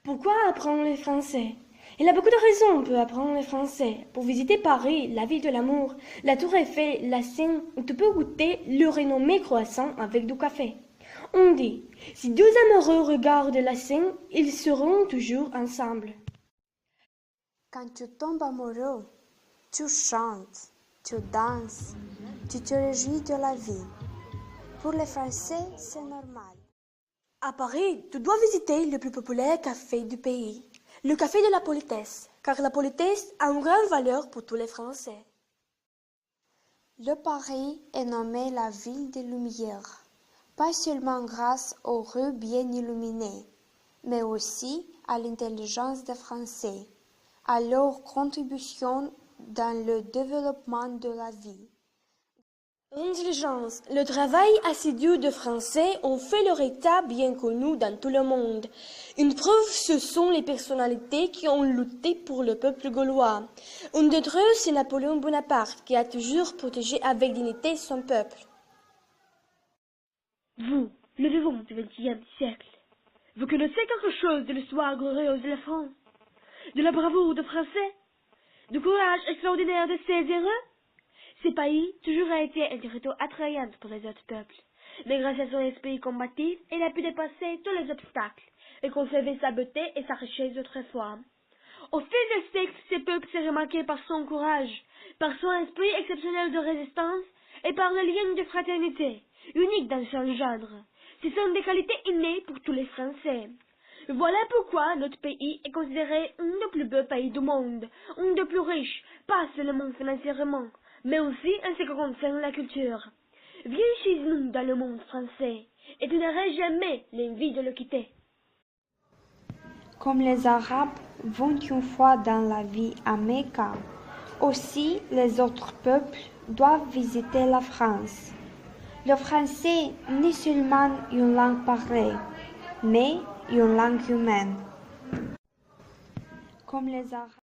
Pourquoi apprendre le français? Il y a beaucoup de raisons pour apprendre le français. Pour visiter Paris, la ville de l'amour, la Tour Eiffel, la Seine, où tu peux goûter le renommé croissant avec du café. On dit, si deux amoureux regardent la Seine, ils seront toujours ensemble. Quand tu tombes amoureux, tu chantes, tu danses, tu te réjouis de la vie. Pour les Français, c'est normal. À Paris, tu dois visiter le plus populaire café du pays, le café de la politesse, car la politesse a une grande valeur pour tous les Français. Le Paris est nommé la ville des Lumières, pas seulement grâce aux rues bien illuminées, mais aussi à l'intelligence des Français, à leur contribution dans le développement de la vie. L'intelligence, le travail assidu des Français ont fait leur état bien connu dans tout le monde. Une preuve, ce sont les personnalités qui ont lutté pour le peuple gaulois. Une d'entre eux, c'est Napoléon Bonaparte, qui a toujours protégé avec dignité son peuple. Vous, le vivant du XXe siècle, vous connaissez quelque chose de l'histoire glorieuse de la France, de la bravoure des Français, du courage extraordinaire de ces héros? Ce pays toujours a été un territoire attrayant pour les autres peuples, mais grâce à son esprit combatif, il a pu dépasser tous les obstacles et conserver sa beauté et sa richesse d'autrefois. Au fil des siècles, ce peuple s'est remarqué par son courage, par son esprit exceptionnel de résistance et par le lien de fraternité, unique dans son genre. Ce sont des qualités innées pour tous les Français. Voilà pourquoi notre pays est considéré un des plus beaux pays du monde, un des plus riches, pas seulement financièrement, mais aussi en ce qui concerne la culture. Viens chez nous dans le monde français, et tu n'auras jamais l'envie de le quitter. Comme les Arabes vont une fois dans la vie à Mecca, aussi les autres peuples doivent visiter la France. Le français n'est seulement une langue parlée, mais une langue humaine. Comme les Arabes